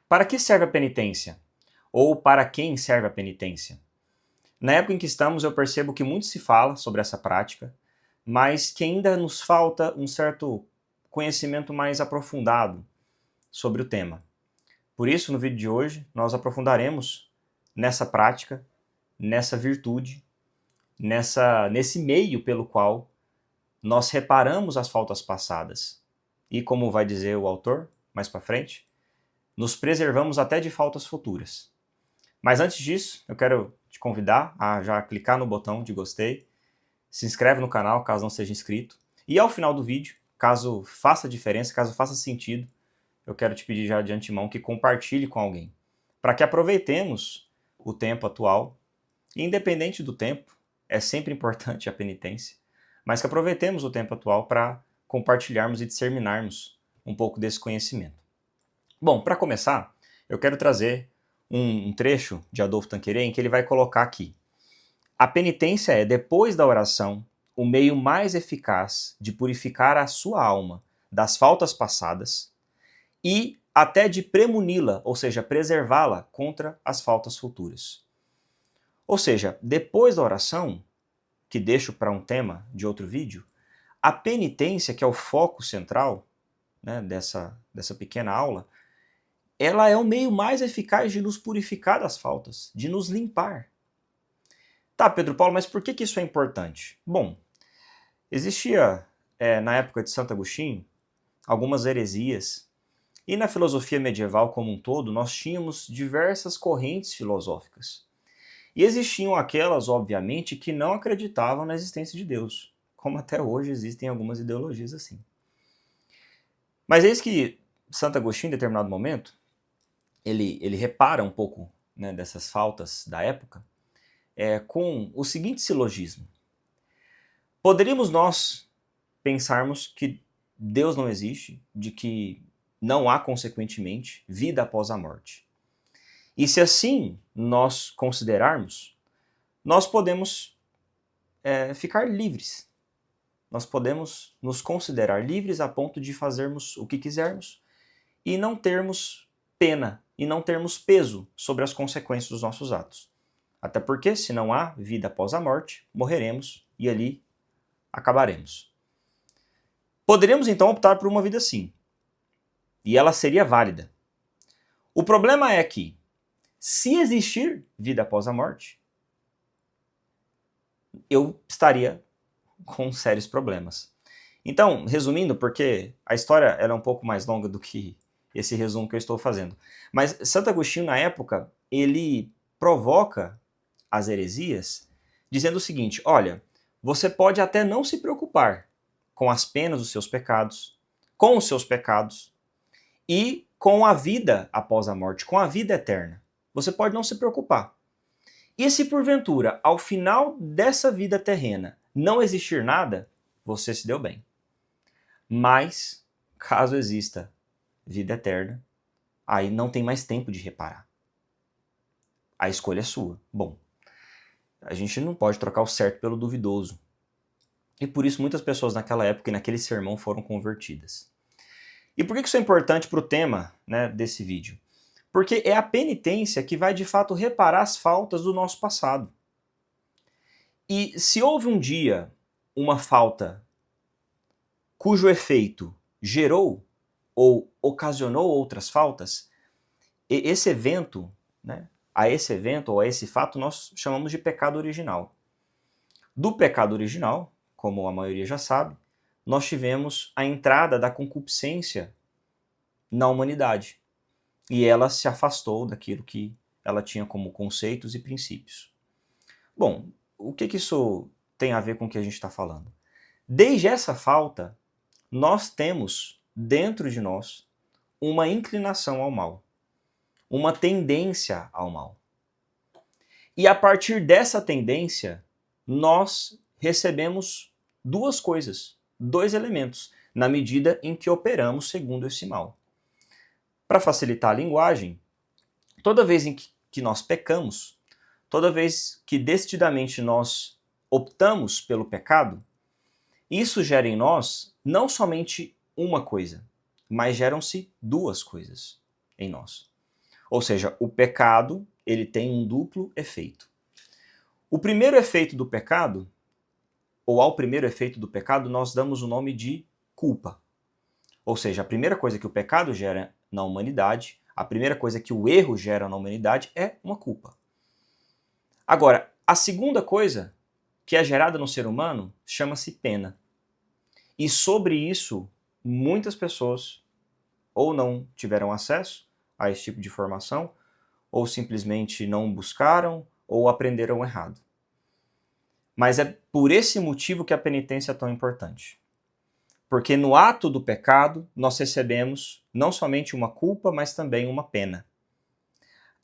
Para que serve a penitência? Ou para quem serve a penitência? Na época em que estamos, eu percebo que muito se fala sobre essa prática, mas que ainda nos falta um certo conhecimento mais aprofundado sobre o tema. Por isso, no vídeo de hoje, nós aprofundaremos nessa prática, nessa virtude, nesse meio pelo qual nós reparamos as faltas passadas. E como vai dizer o autor, mais para frente, nos preservamos até de faltas futuras. Mas antes disso, eu quero te convidar a já clicar no botão de gostei, se inscreve no canal caso não seja inscrito, e ao final do vídeo, caso faça diferença, caso faça sentido, eu quero te pedir já de antemão que compartilhe com alguém, para que aproveitemos o tempo atual, e independente do tempo, é sempre importante a penitência, mas que aproveitemos o tempo atual para compartilharmos e disseminarmos um pouco desse conhecimento. Bom, para começar, eu quero trazer um trecho de Adolfo Tanqueray em que ele vai colocar aqui: a penitência é, depois da oração, o meio mais eficaz de purificar a sua alma das faltas passadas e até de premuni-la, ou seja, preservá-la contra as faltas futuras. Ou seja, depois da oração, que deixo para um tema de outro vídeo, a penitência, que é o foco central, né, dessa pequena aula, ela é o meio mais eficaz de nos purificar das faltas, de nos limpar. Tá, Pedro Paulo, mas por que isso é importante? Bom, existia, na época de Santo Agostinho, algumas heresias, e na filosofia medieval como um todo, nós tínhamos diversas correntes filosóficas. E existiam aquelas, obviamente, que não acreditavam na existência de Deus, como até hoje existem algumas ideologias assim. Mas eis que Santo Agostinho, em determinado momento, ele repara um pouco, né, dessas faltas da época, com o seguinte silogismo: poderíamos nós pensarmos que Deus não existe, de que não há, consequentemente, vida após a morte. E se assim nós considerarmos, nós podemos ficar livres. Nós podemos nos considerar livres a ponto de fazermos o que quisermos e não termos pena, e não termos peso sobre as consequências dos nossos atos. Até porque, se não há vida após a morte, morreremos e ali acabaremos. Poderíamos então optar por uma vida assim, e ela seria válida. O problema é que, se existir vida após a morte, eu estaria com sérios problemas. Então, resumindo, porque a história ela é um pouco mais longa do que esse resumo que eu estou fazendo, mas Santo Agostinho, na época, ele provoca as heresias dizendo o seguinte: olha, você pode até não se preocupar com as penas dos seus pecados, com os seus pecados e com a vida após a morte, com a vida eterna. Você pode não se preocupar. E se porventura, ao final dessa vida terrena, não existir nada, você se deu bem. Mas, caso exista vida eterna, aí não tem mais tempo de reparar. A escolha é sua. Bom, a gente não pode trocar o certo pelo duvidoso. E por isso muitas pessoas naquela época e naquele sermão foram convertidas. E por que isso é importante para o tema, né, desse vídeo? Porque é a penitência que vai de fato reparar as faltas do nosso passado. E se houve um dia uma falta cujo efeito gerou ou ocasionou outras faltas, esse evento, né, a esse evento ou a esse fato nós chamamos de pecado original. Do pecado original, como a maioria já sabe, nós tivemos a entrada da concupiscência na humanidade. E ela se afastou daquilo que ela tinha como conceitos e princípios. Bom, o que isso tem a ver com o que a gente está falando? Desde essa falta, nós temos dentro de nós uma inclinação ao mal, uma tendência ao mal. E a partir dessa tendência, nós recebemos duas coisas, dois elementos, na medida em que operamos segundo esse mal. Para facilitar a linguagem, toda vez em que nós pecamos, toda vez que decididamente nós optamos pelo pecado, isso gera em nós não somente uma coisa, mas geram-se duas coisas em nós. Ou seja, o pecado, ele tem um duplo efeito. O primeiro efeito do pecado, ou ao primeiro efeito do pecado, nós damos o nome de culpa. Ou seja, a primeira coisa que o pecado gera na humanidade, a primeira coisa que o erro gera na humanidade é uma culpa. Agora, a segunda coisa que é gerada no ser humano chama-se pena. E sobre isso, muitas pessoas ou não tiveram acesso a esse tipo de informação, ou simplesmente não buscaram, ou aprenderam errado. Mas é por esse motivo que a penitência é tão importante. Porque no ato do pecado, nós recebemos não somente uma culpa, mas também uma pena.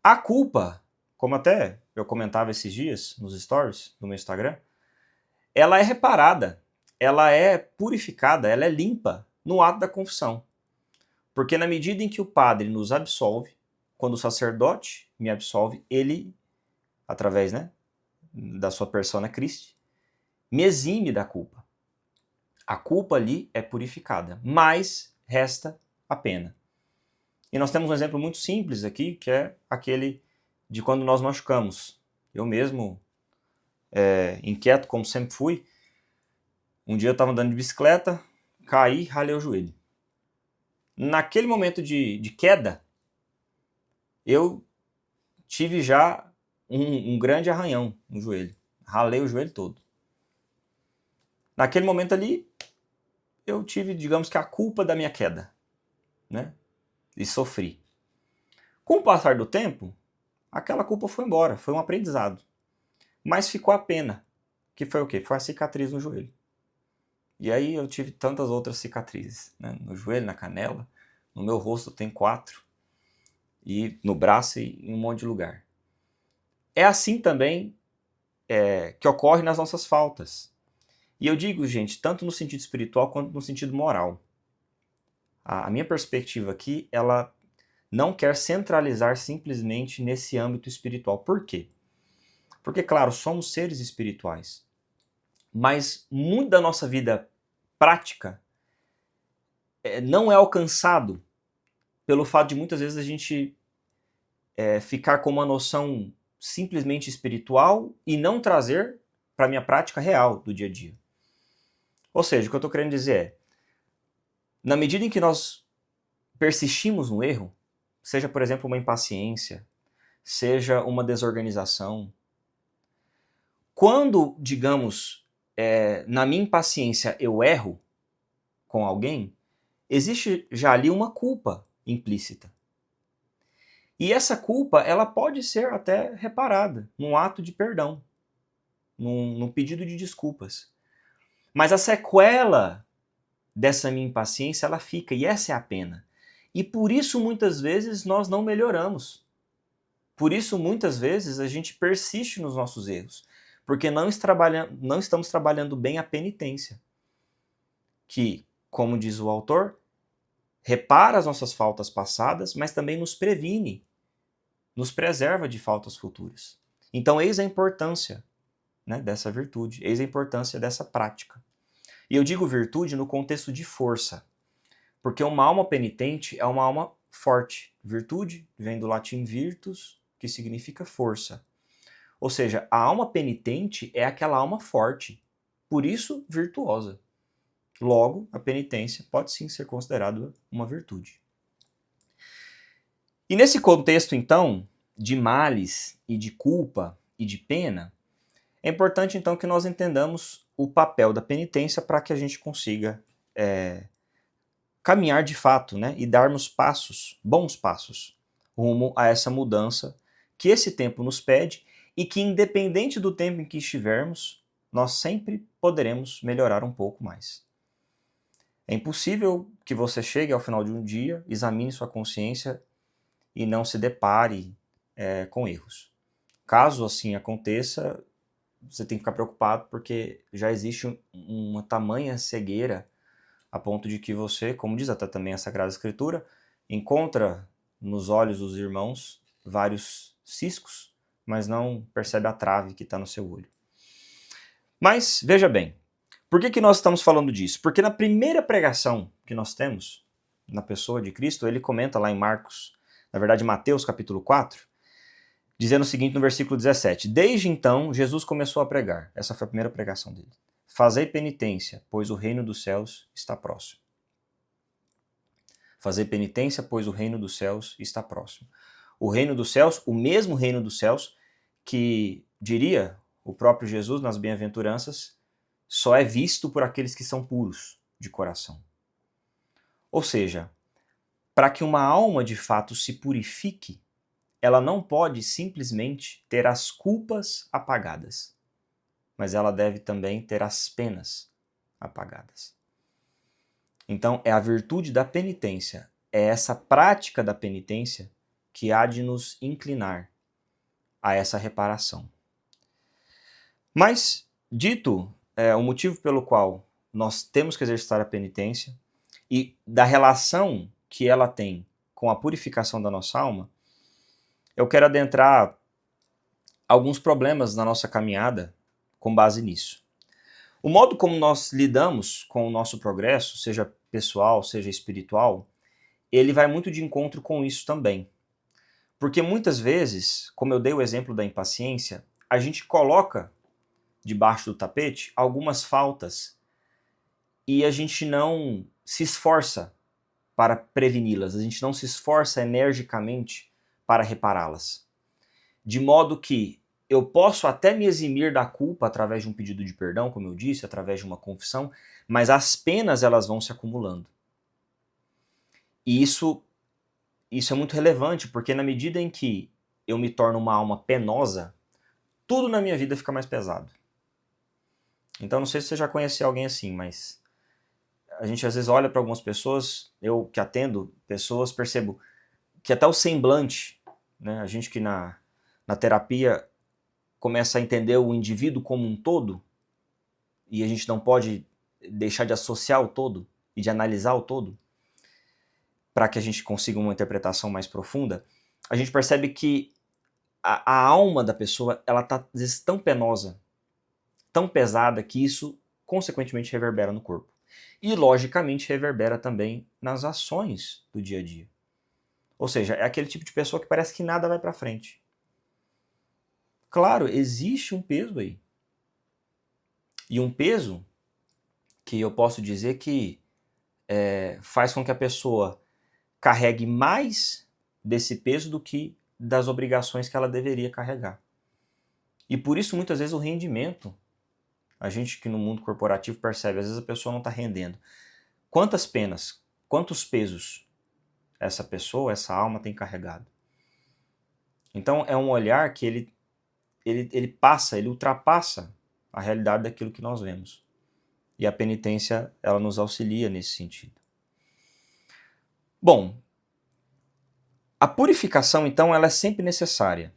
A culpa, como até eu comentava esses dias nos stories do meu Instagram, ela é reparada, ela é purificada, ela é limpa no ato da confissão. Porque na medida em que o padre nos absolve, quando o sacerdote me absolve, ele, através da sua persona Christi, me exime da culpa. A culpa ali é purificada, mas resta a pena. E nós temos um exemplo muito simples aqui, que é aquele de quando nós machucamos. Eu mesmo, inquieto como sempre fui, um dia eu estava andando de bicicleta, caí, ralei o joelho. Naquele momento de queda, eu tive já um grande arranhão no joelho. Ralei o joelho todo. Naquele momento ali, eu tive, digamos que a culpa da minha queda, né? E sofri. Com o passar do tempo, aquela culpa foi embora, foi um aprendizado. Mas ficou a pena, que foi o quê? Foi a cicatriz no joelho. E aí eu tive tantas outras cicatrizes, né? No joelho, na canela, no meu rosto tem 4, e no braço e em um monte de lugar. É assim também que ocorre nas nossas faltas. E eu digo, gente, tanto no sentido espiritual quanto no sentido moral. A minha perspectiva aqui, ela não quer centralizar simplesmente nesse âmbito espiritual. Por quê? Porque, claro, somos seres espirituais, mas muito da nossa vida prática não é alcançado pelo fato de muitas vezes a gente ficar com uma noção simplesmente espiritual e não trazer para a minha prática real do dia a dia. Ou seja, o que eu estou querendo dizer é, na medida em que nós persistimos no erro, seja, por exemplo, uma impaciência, seja uma desorganização, quando, digamos, na minha impaciência eu erro com alguém, existe já ali uma culpa implícita. E essa culpa, ela pode ser até reparada num ato de perdão, num pedido de desculpas. Mas a sequela dessa minha impaciência, ela fica, e essa é a pena. E por isso, muitas vezes, nós não melhoramos. Por isso, muitas vezes, a gente persiste nos nossos erros. Porque não estamos trabalhando bem a penitência. Que, como diz o autor, repara as nossas faltas passadas, mas também nos previne, nos preserva de faltas futuras. Então, eis a importância dessa virtude, eis a importância dessa prática. E eu digo virtude no contexto de força, porque uma alma penitente é uma alma forte. Virtude vem do latim virtus, que significa força. Ou seja, a alma penitente é aquela alma forte, por isso virtuosa. Logo, a penitência pode sim ser considerada uma virtude. E nesse contexto, então, de males e de culpa e de pena, é importante então que nós entendamos o papel da penitência para que a gente consiga caminhar de fato, e darmos passos, bons passos, rumo a essa mudança que esse tempo nos pede e que, independente do tempo em que estivermos, nós sempre poderemos melhorar um pouco mais. É impossível que você chegue ao final de um dia, examine sua consciência e não se depare com erros. Caso assim aconteça, você tem que ficar preocupado porque já existe uma tamanha cegueira a ponto de que você, como diz até também a Sagrada Escritura, encontra nos olhos dos irmãos vários ciscos, mas não percebe a trave que está no seu olho. Mas, veja bem, por que nós estamos falando disso? Porque na primeira pregação que nós temos, na pessoa de Cristo, ele comenta lá em Marcos na verdade Mateus capítulo 4, dizendo o seguinte no versículo 17: Desde então, Jesus começou a pregar. Essa foi a primeira pregação dele. Fazei penitência, pois o reino dos céus está próximo. Fazei penitência, pois o reino dos céus está próximo. O reino dos céus, o mesmo reino dos céus, que diria o próprio Jesus nas bem-aventuranças, só é visto por aqueles que são puros de coração. Ou seja, para que uma alma de fato se purifique, ela não pode simplesmente ter as culpas apagadas, mas ela deve também ter as penas apagadas. Então, é a virtude da penitência, é essa prática da penitência que há de nos inclinar a essa reparação. Mas, dito o motivo pelo qual nós temos que exercitar a penitência e da relação que ela tem com a purificação da nossa alma, eu quero adentrar alguns problemas na nossa caminhada com base nisso. O modo como nós lidamos com o nosso progresso, seja pessoal, seja espiritual, ele vai muito de encontro com isso também. Porque muitas vezes, como eu dei o exemplo da impaciência, a gente coloca debaixo do tapete algumas faltas e a gente não se esforça para preveni-las, a gente não se esforça energicamente para repará-las. De modo que eu posso até me eximir da culpa através de um pedido de perdão, como eu disse, através de uma confissão, mas as penas elas vão se acumulando. E isso é muito relevante, porque na medida em que eu me torno uma alma penosa, tudo na minha vida fica mais pesado. Então não sei se você já conheceu alguém assim, mas a gente às vezes olha para algumas pessoas, eu que atendo pessoas, percebo que até o semblante, né, a gente que na terapia começa a entender o indivíduo como um todo, e a gente não pode deixar de associar o todo e de analisar o todo, para que a gente consiga uma interpretação mais profunda, a gente percebe que a alma da pessoa ela está às vezes tão penosa, tão pesada, que isso consequentemente reverbera no corpo. E logicamente reverbera também nas ações do dia a dia. Ou seja, é aquele tipo de pessoa que parece que nada vai para frente. Claro, existe um peso aí. E um peso que eu posso dizer que faz com que a pessoa carregue mais desse peso do que das obrigações que ela deveria carregar. E por isso, muitas vezes, o rendimento, a gente que no mundo corporativo percebe, às vezes a pessoa não está rendendo. Quantas penas, quantos pesos essa pessoa, essa alma tem carregado? Então é um olhar que ele passa, ele ultrapassa a realidade daquilo que nós vemos. E a penitência, ela nos auxilia nesse sentido. Bom, a purificação, então, ela é sempre necessária,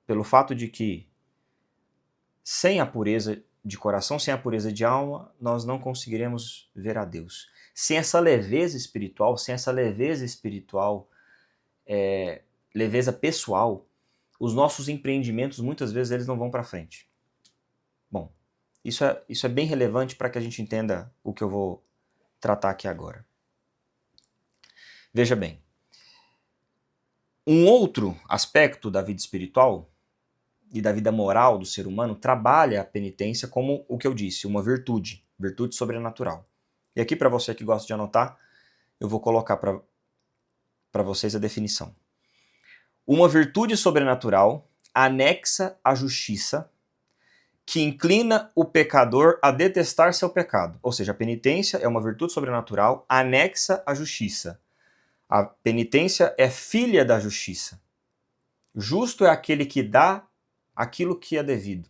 pelo fato de que sem a pureza de coração, sem a pureza de alma, nós não conseguiremos ver a Deus. Sem essa leveza espiritual, leveza pessoal, os nossos empreendimentos, muitas vezes, eles não vão para frente. Bom, isso é bem relevante para que a gente entenda o que eu vou tratar aqui agora. Veja bem, um outro aspecto da vida espiritual e da vida moral do ser humano trabalha a penitência como o que eu disse, uma virtude sobrenatural. E aqui, para você que gosta de anotar, eu vou colocar para vocês a definição. Uma virtude sobrenatural anexa à justiça que inclina o pecador a detestar seu pecado. Ou seja, a penitência é uma virtude sobrenatural anexa à justiça. A penitência é filha da justiça. Justo é aquele que dá aquilo que é devido.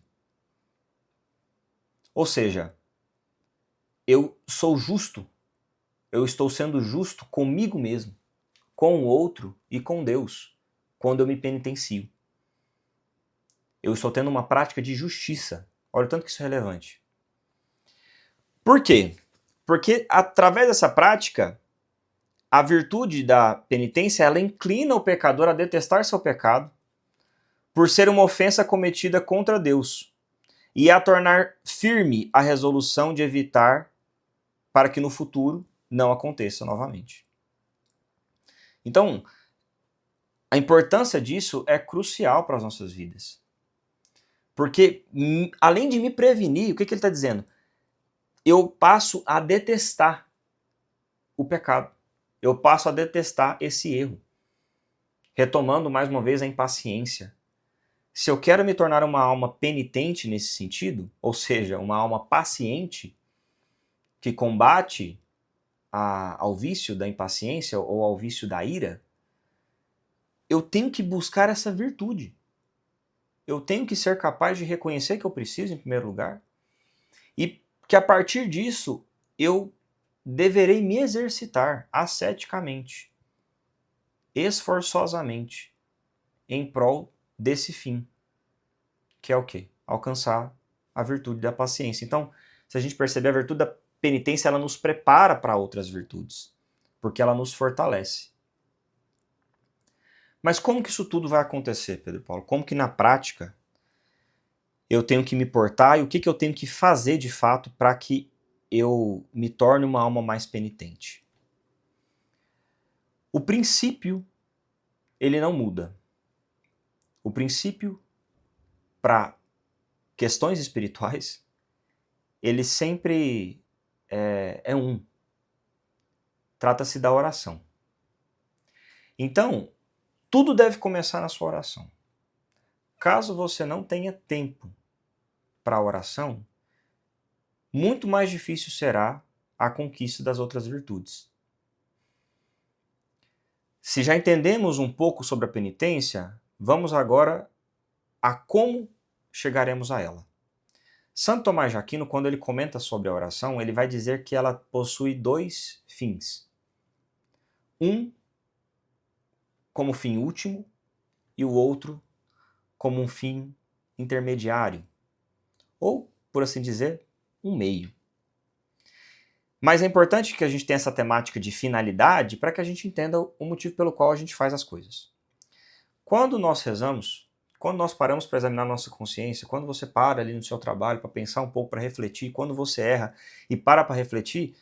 Ou seja, eu sou justo, eu estou sendo justo comigo mesmo, com o outro e com Deus, quando eu me penitencio. Eu estou tendo uma prática de justiça. Olha o tanto que isso é relevante. Por quê? Porque através dessa prática, a virtude da penitência, ela inclina o pecador a detestar seu pecado por ser uma ofensa cometida contra Deus e a tornar firme a resolução de evitar para que no futuro não aconteça novamente. Então, A importância disso é crucial para as nossas vidas. Porque, além de me prevenir, o que ele está dizendo? Eu passo a detestar o pecado. Eu passo a detestar esse erro. Retomando mais uma vez a impaciência. Se eu quero me tornar uma alma penitente nesse sentido, ou seja, uma alma paciente, que combate ao vício da impaciência ou ao vício da ira, eu tenho que buscar essa virtude. Eu tenho que ser capaz de reconhecer que eu preciso, em primeiro lugar, e que a partir disso eu deverei me exercitar asceticamente, esforçosamente, em prol desse fim, que é o quê? Alcançar a virtude da paciência. Então, se a gente perceber, a virtude da penitência, ela nos prepara para outras virtudes, porque ela nos fortalece. Mas como que isso tudo vai acontecer, Pedro Paulo? Como que na prática eu tenho que me portar e o que eu tenho que fazer de fato para que eu me torne uma alma mais penitente? O princípio, ele não muda. O princípio para questões espirituais, ele sempre é um. Trata-se da oração. Então, tudo deve começar na sua oração. Caso você não tenha tempo para a oração, muito mais difícil será a conquista das outras virtudes. Se já entendemos um pouco sobre a penitência, vamos agora a como chegaremos a ela. Santo Tomás de Aquino, quando ele comenta sobre a oração, ele vai dizer que ela possui dois fins. Um como fim último e o outro como um fim intermediário. Ou, por assim dizer, um meio. Mas é importante que a gente tenha essa temática de finalidade para que a gente entenda o motivo pelo qual a gente faz as coisas. Quando nós rezamos, quando nós paramos para examinar nossa consciência, quando você para ali no seu trabalho para pensar um pouco, para refletir, quando você erra e para refletir,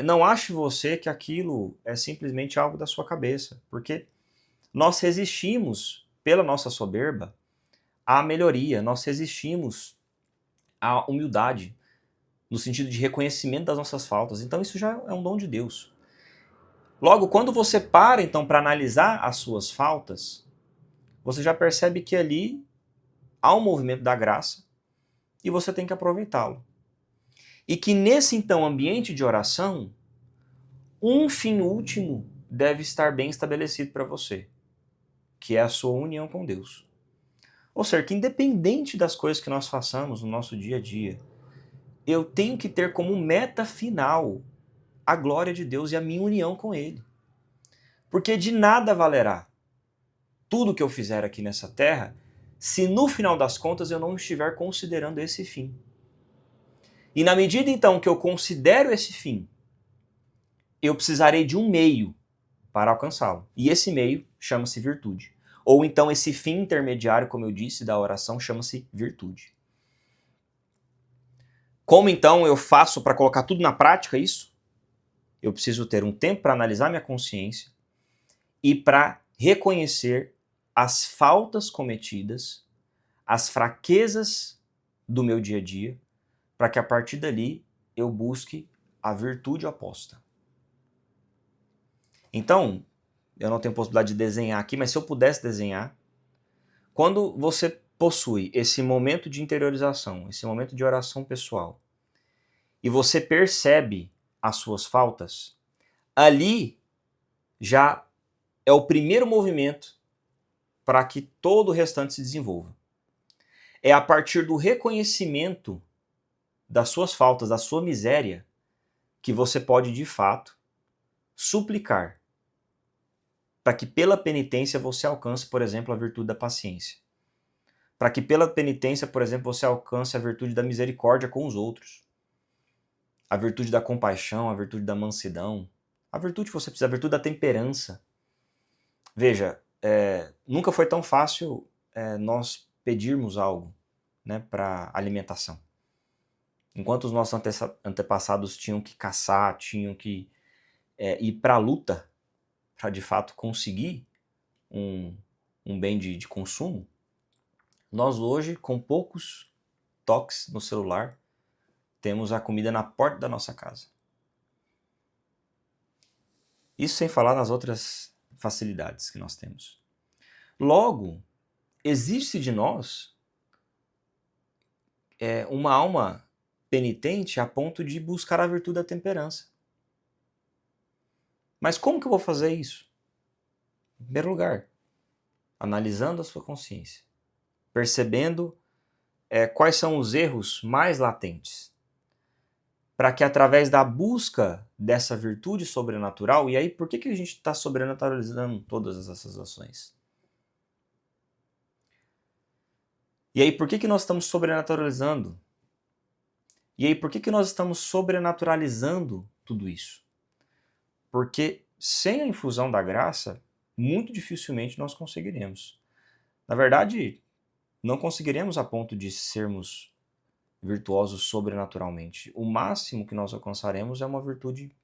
não ache você que aquilo é simplesmente algo da sua cabeça, porque nós resistimos, pela nossa soberba, à melhoria, nós resistimos à humildade, no sentido de reconhecimento das nossas faltas. Então isso já é um dom de Deus. Logo, quando você para então para analisar as suas faltas, você já percebe que ali há um movimento da graça e você tem que aproveitá-lo. E que nesse então ambiente de oração, um fim último deve estar bem estabelecido para você, que é a sua união com Deus. Ou seja, que independente das coisas que nós façamos no nosso dia a dia, eu tenho que ter como meta final a glória de Deus e a minha união com Ele. Porque de nada valerá tudo que eu fizer aqui nessa terra se no final das contas eu não estiver considerando esse fim. E na medida então que eu considero esse fim, eu precisarei de um meio para alcançá-lo. E esse meio chama-se virtude. Ou então esse fim intermediário, como eu disse, da oração chama-se virtude. Como então eu faço para colocar tudo na prática isso? Eu preciso ter um tempo para analisar minha consciência e para reconhecer as faltas cometidas, as fraquezas do meu dia a dia, para que a partir dali eu busque a virtude oposta. Então, eu não tenho possibilidade de desenhar aqui, mas se eu pudesse desenhar, quando você possui esse momento de interiorização, esse momento de oração pessoal, e você percebe as suas faltas, ali já é o primeiro movimento para que todo o restante se desenvolva. É a partir do reconhecimento das suas faltas, da sua miséria, que você pode, de fato, suplicar para que pela penitência você alcance, por exemplo, a virtude da paciência. Para que pela penitência, por exemplo, você alcance a virtude da misericórdia com os outros. A virtude da compaixão, a virtude da mansidão, a virtude que você precisa, a virtude da temperança. Veja, nunca foi tão fácil nós pedirmos algo, né, para alimentação. Enquanto os nossos antepassados tinham que caçar, tinham que ir para a luta para de fato conseguir um um bem de consumo, nós hoje, com poucos toques no celular, temos a comida na porta da nossa casa. Isso sem falar nas outras facilidades que nós temos. Logo, existe de nós uma alma penitente a ponto de buscar a virtude da temperança. Mas como que eu vou fazer isso? Em primeiro lugar, analisando a sua consciência, percebendo quais são os erros mais latentes, para que através da busca dessa virtude sobrenatural, e aí por que a gente está sobrenaturalizando todas essas ações? E aí por que nós estamos sobrenaturalizando? E aí por que nós estamos sobrenaturalizando tudo isso? Porque sem a infusão da graça, muito dificilmente nós conseguiremos. Na verdade, não conseguiremos a ponto de sermos virtuosos sobrenaturalmente. O máximo que nós alcançaremos é uma virtude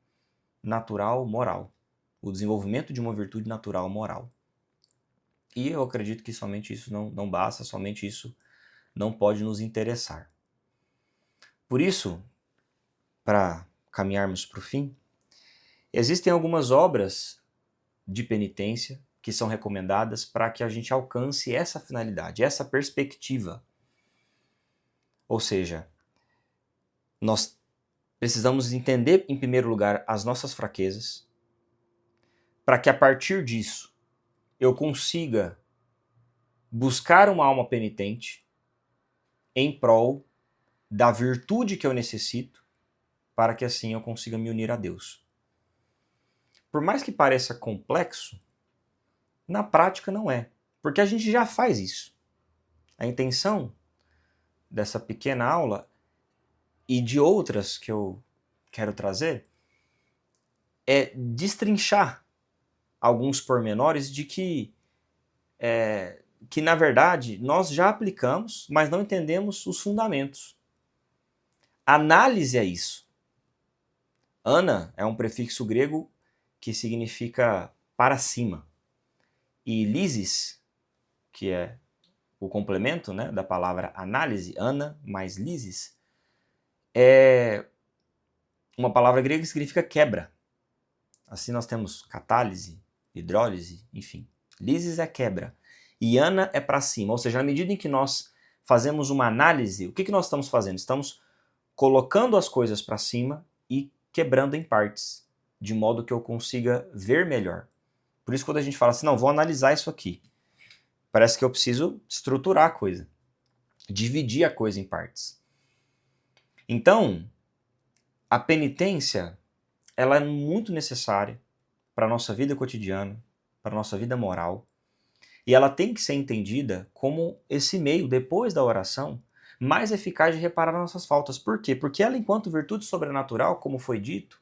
natural moral. O desenvolvimento de uma virtude natural moral. E eu acredito que somente isso não basta, somente isso não pode nos interessar. Por isso, para caminharmos para o fim, existem algumas obras de penitência que são recomendadas para que a gente alcance essa finalidade, essa perspectiva. Ou seja, nós precisamos entender, em primeiro lugar, as nossas fraquezas, para que a partir disso eu consiga buscar uma alma penitente em prol da virtude que eu necessito, para que assim eu consiga me unir a Deus. Por mais que pareça complexo, na prática não é, porque a gente já faz isso. A intenção dessa pequena aula e de outras que eu quero trazer é destrinchar alguns pormenores de que na verdade nós já aplicamos, mas não entendemos os fundamentos. Análise é isso. Ana é um prefixo grego que significa para cima. E lisis, que é o complemento, né, da palavra análise, ana mais lisis, é uma palavra grega que significa quebra. Assim nós temos catálise, hidrólise, enfim. Lisis é quebra. E ana é para cima. Ou seja, na medida em que nós fazemos uma análise, o que nós estamos fazendo? Estamos colocando as coisas para cima e quebrando em partes, de modo que eu consiga ver melhor. Por isso, quando a gente fala assim, não, vou analisar isso aqui, parece que eu preciso estruturar a coisa, dividir a coisa em partes. Então, a penitência, ela é muito necessária para a nossa vida cotidiana, para a nossa vida moral, e ela tem que ser entendida como esse meio, depois da oração, mais eficaz de reparar nossas faltas. Por quê? Porque ela, enquanto virtude sobrenatural, como foi dito,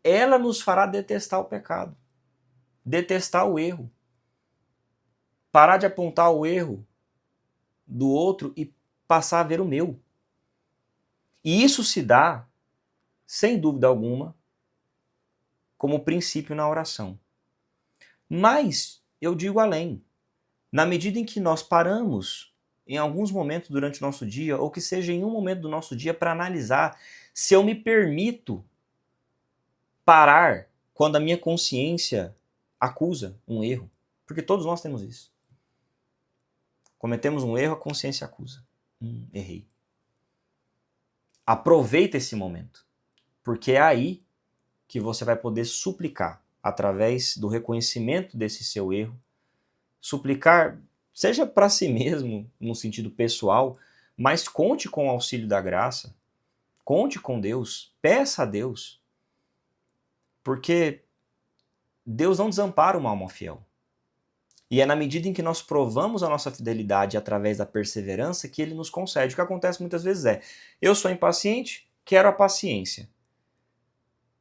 ela nos fará detestar o pecado, detestar o erro, parar de apontar o erro do outro e passar a ver o meu. E isso se dá, sem dúvida alguma, como princípio na oração. Mas eu digo além. Na medida em que nós paramos em alguns momentos durante o nosso dia, ou que seja em um momento do nosso dia, para analisar se eu me permito parar quando a minha consciência acusa um erro. Porque todos nós temos isso. Cometemos um erro, a consciência acusa. Errei. Aproveita esse momento, porque é aí que você vai poder suplicar, através do reconhecimento desse seu erro, suplicar, seja para si mesmo, no sentido pessoal, mas conte com o auxílio da graça, conte com Deus, peça a Deus, porque Deus não desampara uma alma fiel. E é na medida em que nós provamos a nossa fidelidade através da perseverança que Ele nos concede. O que acontece muitas vezes é, eu sou impaciente, quero a paciência,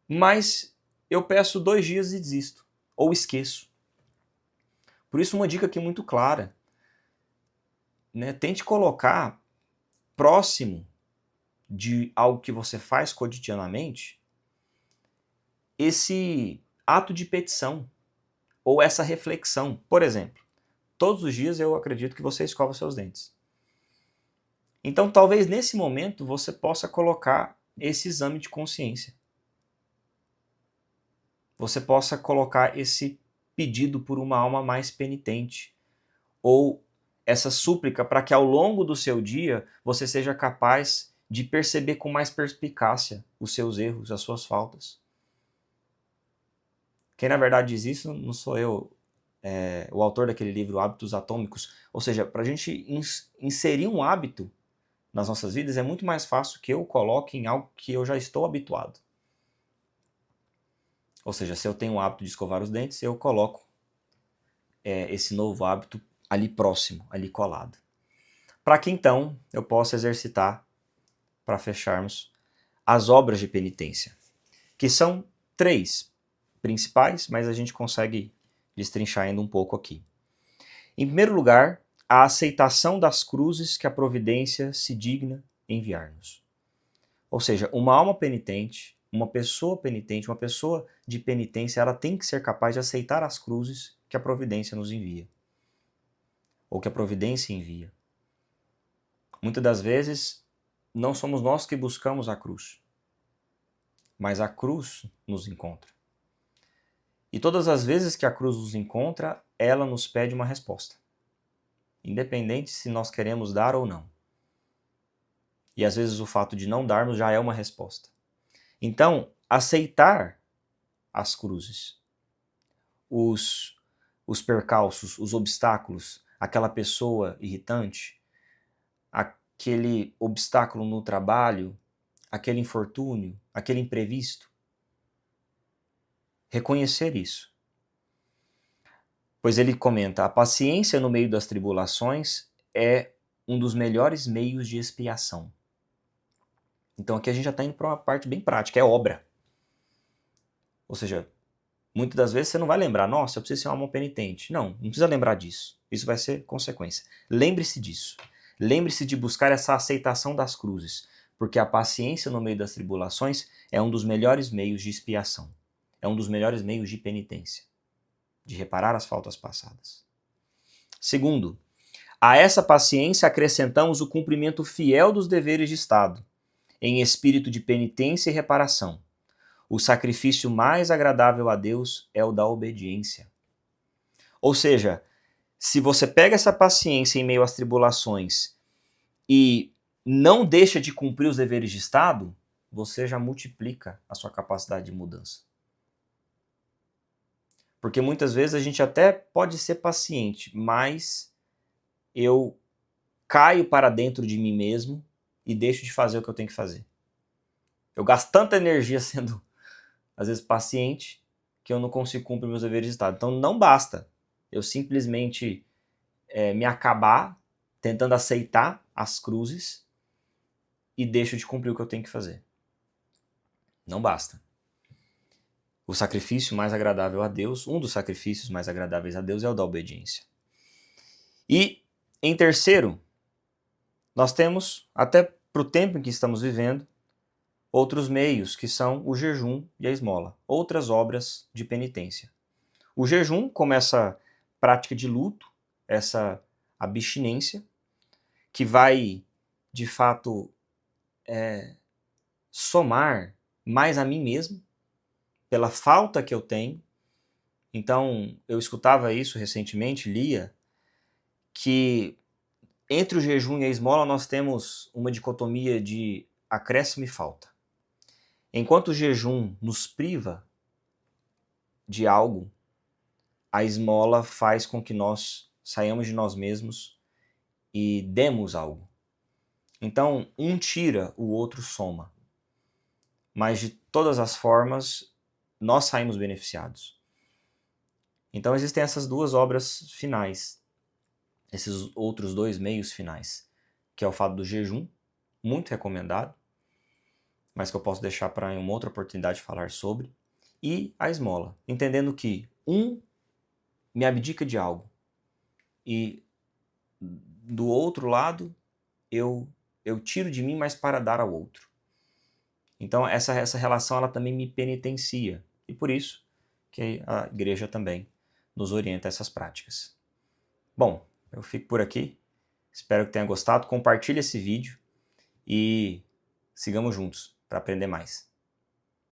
mas eu peço 2 dias e desisto, ou esqueço. Por isso uma dica aqui muito clara, né? Tente colocar próximo de algo que você faz cotidianamente esse ato de petição ou essa reflexão. Por exemplo, todos os dias eu acredito que você escova seus dentes. Então, talvez nesse momento você possa colocar esse exame de consciência. Você possa colocar esse pedido por uma alma mais penitente, ou essa súplica para que ao longo do seu dia você seja capaz de perceber com mais perspicácia os seus erros, as suas faltas. Quem na verdade diz isso não sou eu, o autor daquele livro Hábitos Atômicos. Ou seja, para a gente inserir um hábito nas nossas vidas é muito mais fácil que eu coloque em algo que eu já estou habituado. Ou seja, se eu tenho o hábito de escovar os dentes, eu coloco esse novo hábito ali próximo, ali colado. Para que então eu possa exercitar, para fecharmos, as obras de penitência, que são 3 principais, mas a gente consegue destrinchar ainda um pouco aqui. Em primeiro lugar, a aceitação das cruzes que a providência se digna enviar-nos. Ou seja, uma alma penitente, uma pessoa de penitência, ela tem que ser capaz de aceitar as cruzes que a providência nos envia, ou que a providência envia. Muitas das vezes, não somos nós que buscamos a cruz, mas a cruz nos encontra. E todas as vezes que a cruz nos encontra, ela nos pede uma resposta, independente se nós queremos dar ou não. E às vezes o fato de não darmos já é uma resposta. Então, aceitar as cruzes, os percalços, os obstáculos, aquela pessoa irritante, aquele obstáculo no trabalho, aquele infortúnio, aquele imprevisto. Reconhecer isso. Pois ele comenta, a paciência no meio das tribulações é um dos melhores meios de expiação. Então aqui a gente já está indo para uma parte bem prática, é obra. Ou seja, muitas das vezes você não vai lembrar, nossa, eu preciso ser uma alma penitente. Não precisa lembrar disso. Isso vai ser consequência. Lembre-se disso. Lembre-se de buscar essa aceitação das cruzes, porque a paciência no meio das tribulações é um dos melhores meios de expiação. É um dos melhores meios de penitência, de reparar as faltas passadas. Segundo, a essa paciência acrescentamos o cumprimento fiel dos deveres de Estado, em espírito de penitência e reparação. O sacrifício mais agradável a Deus é o da obediência. Ou seja, se você pega essa paciência em meio às tribulações e não deixa de cumprir os deveres de Estado, você já multiplica a sua capacidade de mudança. Porque muitas vezes a gente até pode ser paciente, mas eu caio para dentro de mim mesmo e deixo de fazer o que eu tenho que fazer. Eu gasto tanta energia sendo, às vezes, paciente, que eu não consigo cumprir meus deveres de Estado. Então não basta eu simplesmente me acabar tentando aceitar as cruzes e deixo de cumprir o que eu tenho que fazer. Não basta. O sacrifício mais agradável a Deus, um dos sacrifícios mais agradáveis a Deus é o da obediência. E, em terceiro, nós temos, até para o tempo em que estamos vivendo, outros meios, que são o jejum e a esmola, outras obras de penitência. O jejum, como essa prática de luto, essa abstinência, que vai, de fato, somar mais a mim mesmo, pela falta que eu tenho. Então, eu escutava isso recentemente, lia, que entre o jejum e a esmola nós temos uma dicotomia de acréscimo e falta. Enquanto o jejum nos priva de algo, a esmola faz com que nós saiamos de nós mesmos e demos algo. Então, um tira, o outro soma. Mas de todas as formas, nós saímos beneficiados. Então existem essas duas obras finais, esses outros 2 meios finais, que é o fato do jejum, muito recomendado, mas que eu posso deixar para em uma outra oportunidade falar sobre, e a esmola, entendendo que me abdica de algo e do outro lado eu tiro de mim, mas para dar ao outro. Então essa relação ela também me penitencia e por isso que a igreja também nos orienta a essas práticas. Bom, eu fico por aqui. Espero que tenha gostado. Compartilhe esse vídeo e sigamos juntos para aprender mais.